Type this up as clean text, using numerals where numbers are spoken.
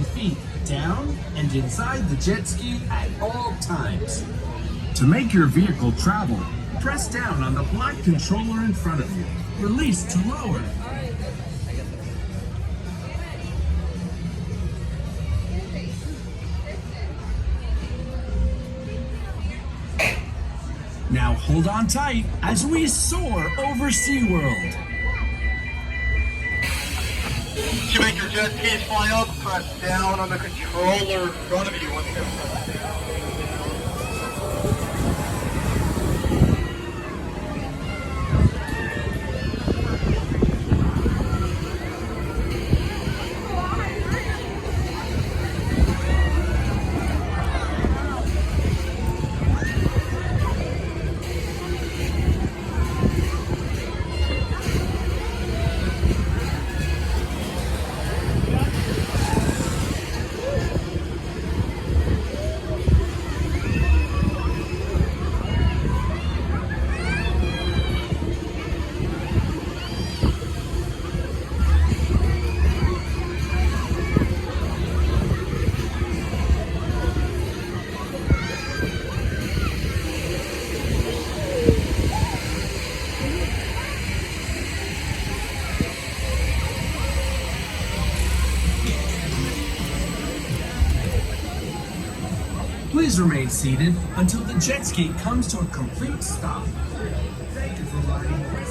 feet down and inside the jet ski at all times. To make your vehicle travel, press down on the black controller in front of you. Release to lower. Now hold on tight as we soar over SeaWorld. To make your jet skis fly up, press down on the controller in front of you once you press down. Please remain seated until the jet ski comes to a complete stop. Thank you for riding.